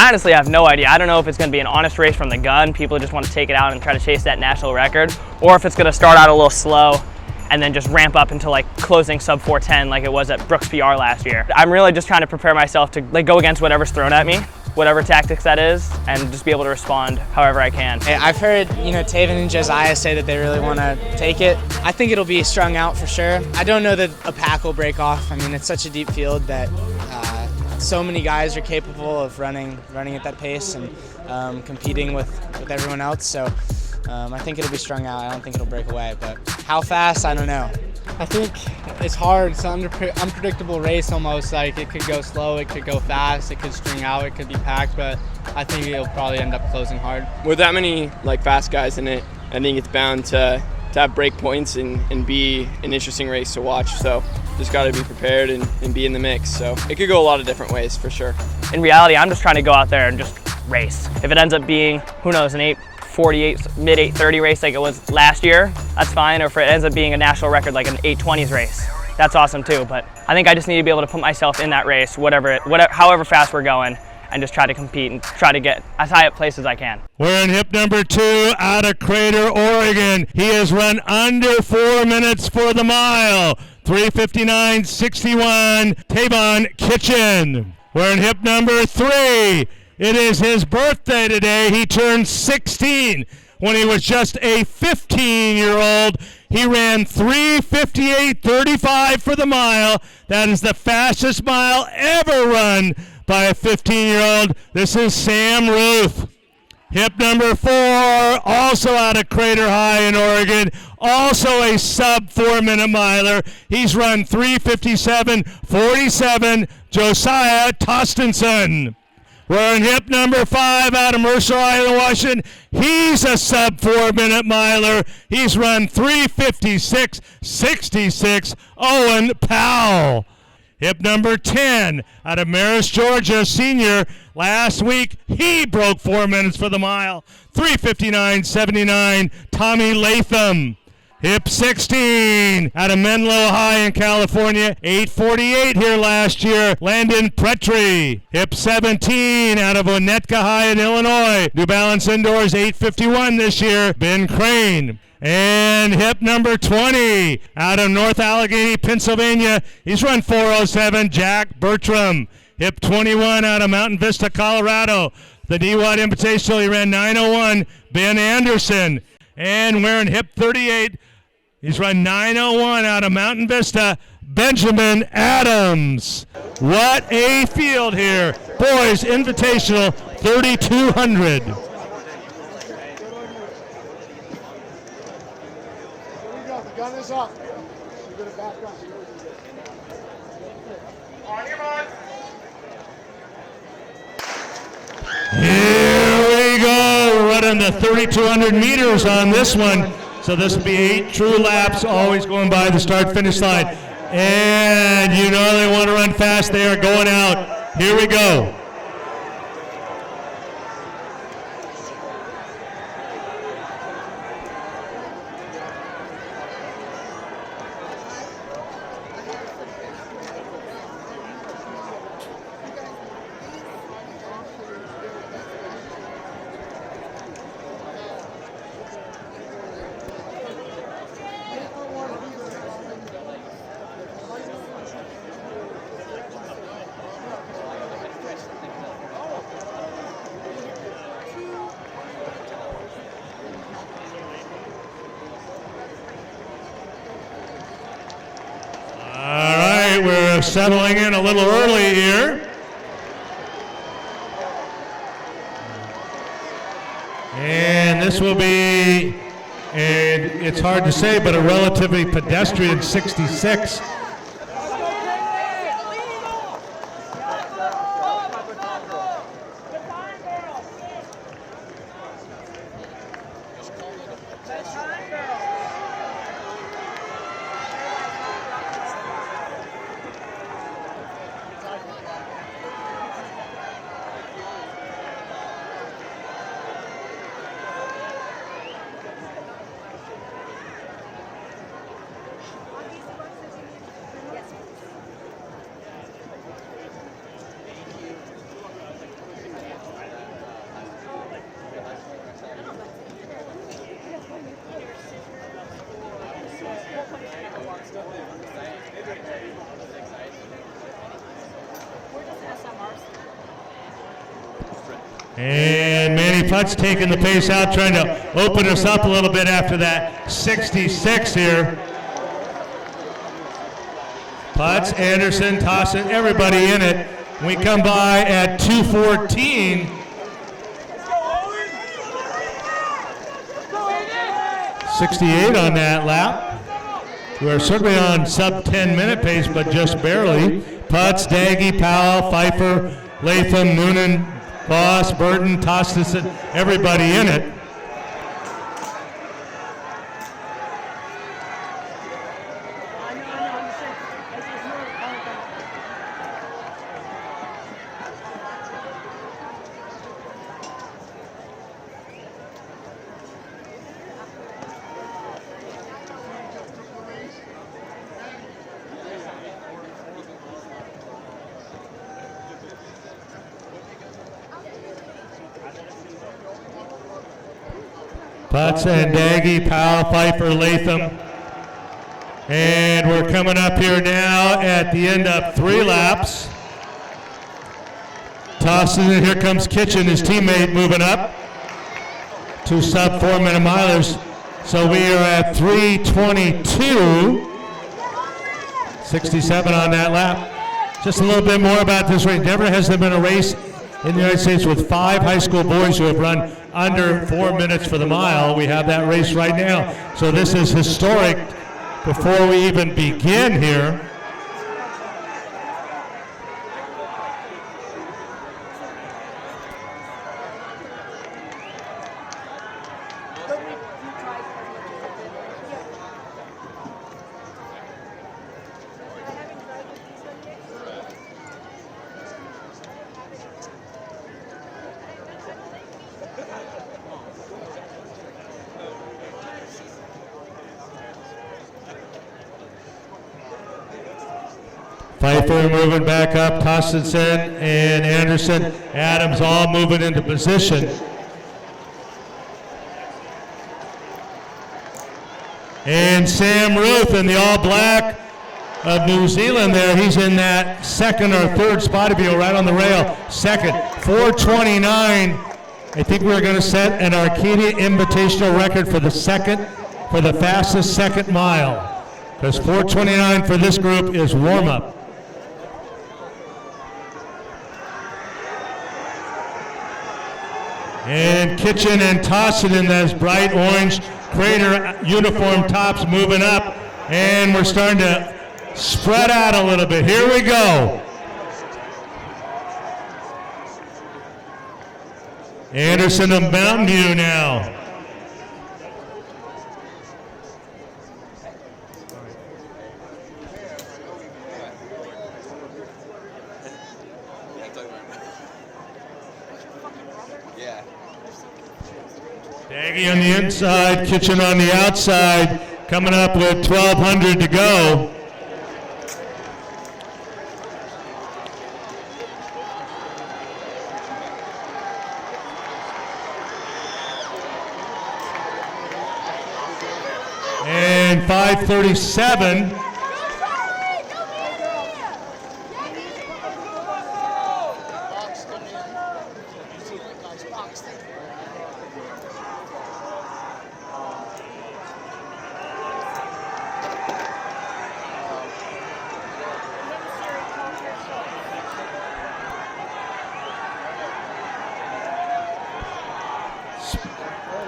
I honestly have no idea. I don't know if it's going to be an honest race from the gun, people just want to take it out and try to chase that national record, or if it's going to start out a little slow and then just ramp up into like closing sub 410 like it was at Brooks PR last year. I'm really just trying to prepare myself to like go against whatever's thrown at me, whatever tactics that is, and just be able to respond however I can. Hey, I've heard, Taven and Josiah say that they really want to take it. I think it'll be strung out for sure. I don't know that a pack will break off. I mean, it's such a deep field that so many guys are capable of running at that pace and competing with everyone else. So I think it'll be strung out. I don't think it'll break away, but how fast, I don't know. I think it's hard. It's an unpredictable race almost. Like it could go slow, it could go fast, it could string out, it could be packed, but I think it'll probably end up closing hard. With that many like fast guys in it, I think it's bound to have break points and be an interesting race to watch. So just got to be prepared and be in the mix. So it could go a lot of different ways for sure. In reality, I'm just trying to go out there and just race. If it ends up being, who knows, an 8:48, mid 8:30 race like it was last year, that's fine. Or if it ends up being a national record like an 8:20s race, that's awesome too. But I think I just need to be able to put myself in that race, however fast we're going, and just try to compete and try to get as high up place as I can. We're in hip number 2 out of Crater, Oregon. He has run under 4 minutes for the mile. 3:59.61, Tavon Kitchen. We're in hip number 3. It is his birthday today. He turned 16 when he was just a 15-year-old. He ran 3:58.35 for the mile. That is the fastest mile ever run by a 15-year-old. This is Sam Ruthe. Hip number 4, also out of Crater High in Oregon, also a sub 4-minute miler. He's run 3:57.47, Josiah Tostenson. We're in hip number 5 out of Mercer Island, Washington. He's a sub 4-minute miler. He's run 3:56.66, Owen Powell. Hip number 10 out of Marist, Georgia, senior. Last week, he broke 4 minutes for the mile. 3:59.79, Tommy Latham. Hip 16 out of Menlo High in California. 8:48 here last year, Landon Pretry. Hip 17 out of Winnetka High in Illinois. New Balance Indoors 8:51 this year, Ben Crane. And hip number 20 out of North Allegheny, Pennsylvania. He's run 4:07, Jack Bertram. Hip 21 out of Mountain Vista, Colorado. The D-Wad Invitational, he ran 9:01, Ben Anderson. And wearing hip 38, he's run 9:01 out of Mountain Vista, Benjamin Adams. What a field here. Boys Invitational 3200. Gun is up. You're going to back up. On your mark. Here we go. Running the 3,200 meters on this one. So this will be 8 true laps, always going by the start-finish line. And you know they want to run fast. They are going out. Here we go. We're settling in a little early here. And this will be, and it's hard to say, but a relatively pedestrian 66. And Manny Putt's taking the pace out, trying to open us up a little bit after that 66 here. Putz, Anderson, Tostenson, everybody in it. We come by at 2:14. 68 on that lap. We're certainly on sub 10-minute pace, but just barely. Putz, Daggy, Powell, Pfeiffer, Latham, Noonan, Boss, Burton, Tostenson, everybody in it. Putz and Daggy, Powell, Pfeiffer, Latham. And we're coming up here now at the end of 3 laps. Tostenson, here comes Kitchen, his teammate, moving up to sub 4-minute milers. So we are at 3:22. 67 on that lap. Just a little bit more about this race. Never has there been a race in the United States with 5 high school boys who have run under 4 minutes for the mile. We have that race right now. So this is historic before we even begin here. Pfeiffer moving back up, Tostenson and Anderson, Adams all moving into position. And Sam Ruthe in the all black of New Zealand there, he's in that 2nd or 3rd spot if you go right on the rail. 2nd, 4:29. I think we're going to set an Arcadia Invitational record for the fastest 2nd mile. Because 4:29 for this group is warm-up. And Kitchen and Tossin in those bright orange Crater uniform tops moving up. And we're starting to spread out a little bit. Here we go. Anderson of Mountain View now. Daggy on the inside, Kitchen on the outside, coming up with 1,200 to go. And 5:37.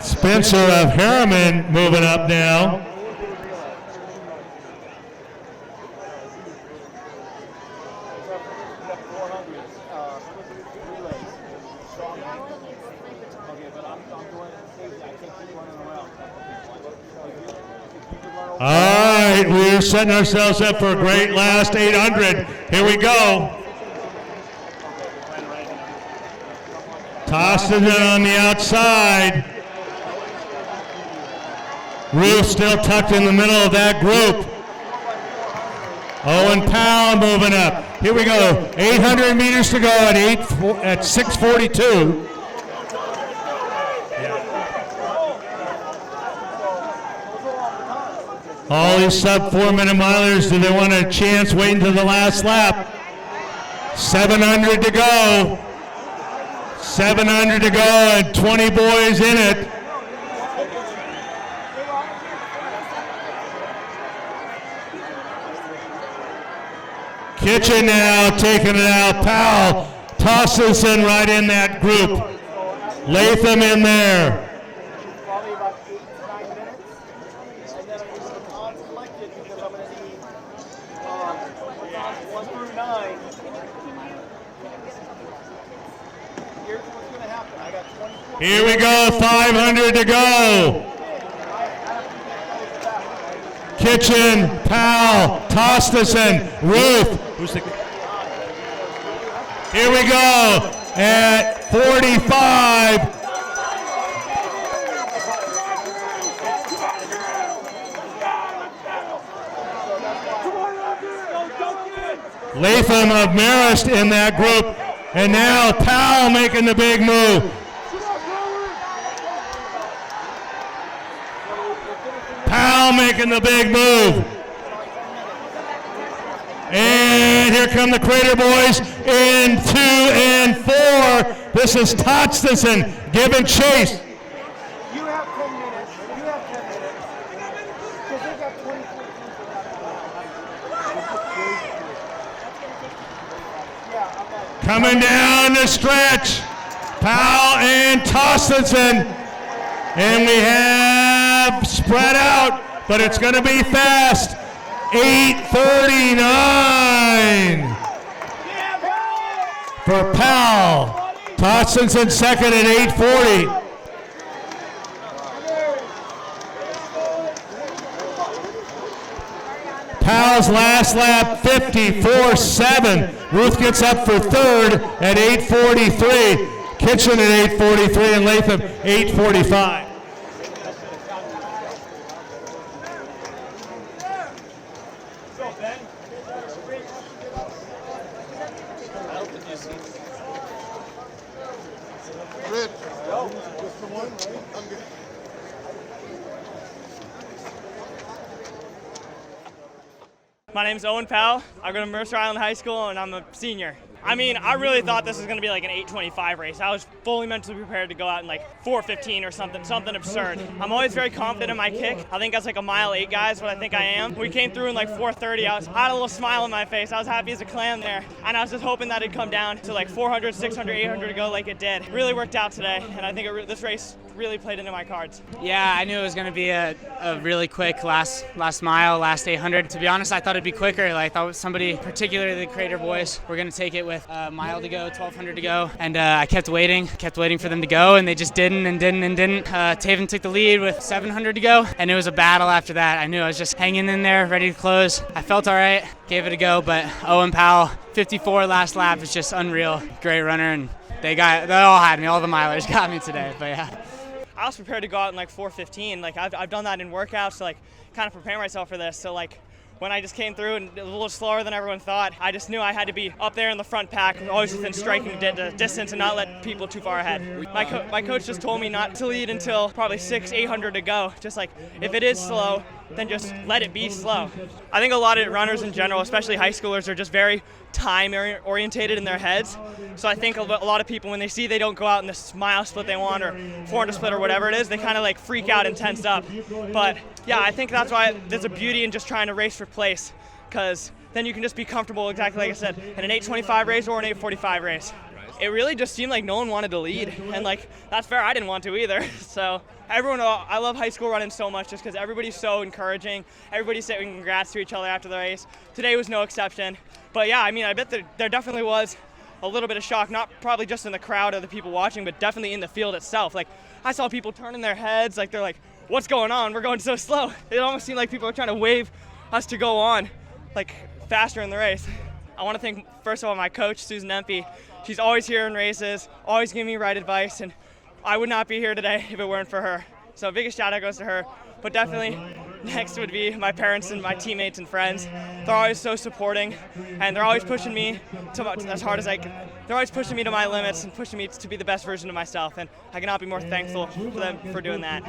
Spencer of Harriman moving up now. All right, we're setting ourselves up for a great last 800. Here we go. Tostenson on the outside. Ruthe still tucked in the middle of that group. Owen Powell moving up. Here we go. 800 meters to go at 6:42. All these sub 4-minute milers, do they want a chance waiting to the last lap? 700 to go. 700 to go and 20 boys in it. Kitchen now taking it out. Powell, Tostenson right in that group. Latham in there. Here we go, 500 to go. Kitchen, Powell, Tostenson, Ruthe. Here we go at 45. Latham of Marist in that group. And now Powell making the big move. Powell making the big move. And here come the Crater boys in 2 and 4. This is Tostenson giving chase. You have 10 minutes. You have 10 minutes. Because they got 24 teams. Coming down the stretch. Powell and Tostenson. And we have spread out, but it's going to be fast. 8:39 for Powell. Tostenson second at 8:40. Powell's last lap 54.7. Ruthe gets up for third at 8:43. Kitchen at 8:43 and Latham 8:45. My name's Owen Powell. I go to Mercer Island High School and I'm a senior. I mean, I really thought this was going to be like an 8:25 race. I was fully mentally prepared to go out in like 4:15 or something absurd. I'm always very confident in my kick. I think that's like a 1:08 guy is what I think I am. We came through in like 4:30. I had a little smile on my face. I was happy as a clam there. And I was just hoping that it'd come down to like 400, 600, 800 to go like it did. It really worked out today. And I think this race really played into my cards. Yeah, I knew it was going to be a really quick last mile, last 800. To be honest, I thought it'd be quicker. Like, I thought somebody, particularly the Crater boys, were going to take it with a mile to go, 1,200 to go. And I kept waiting for them to go, and they just didn't. Taven took the lead with 700 to go, and it was a battle after that. I knew I was just hanging in there, ready to close. I felt all right, gave it a go, but Owen Powell, 54 last lap is just unreal. Great runner, and they all had me. All the milers got me today, but yeah. I was prepared to go out in like 4:15. Like I've done that in workouts to like kind of prepare myself for this. So like when I just came through and a little slower than everyone thought, I just knew I had to be up there in the front pack, always within striking distance and not let people too far ahead. My coach just told me not to lead until probably 800 to go. Just like if it is slow, then just let it be slow. I think a lot of runners in general, especially high schoolers, are just very time orientated in their heads. So I think a lot of people, when they see they don't go out in this mile split they want or 400 split or whatever it is, they kind of like freak out and tense up. But yeah, I think that's why there's a beauty in just trying to race for place, because then you can just be comfortable, exactly like I said, in an 8:25 race or an 8:45 race. It really just seemed like no one wanted to lead, and like that's fair. I didn't want to either. So everyone, I love high school running so much just because everybody's so encouraging. Everybody's saying congrats to each other after the race. Today was no exception. But yeah, I mean, I bet there definitely was a little bit of shock, not probably just in the crowd of the people watching, but definitely in the field itself. Like I saw people turning their heads, like they're like, "What's going on? We're going so slow." It almost seemed like people were trying to wave us to go on, like faster in the race. I want to thank first of all my coach, Susan Empey. She's always here in races, always giving me right advice, and I would not be here today if it weren't for her. So biggest shout out goes to her. But definitely next would be my parents and my teammates and friends. They're always so supporting, and they're always pushing me as hard as I can. They're always pushing me to my limits and pushing me to be the best version of myself, and I cannot be more thankful for them for doing that.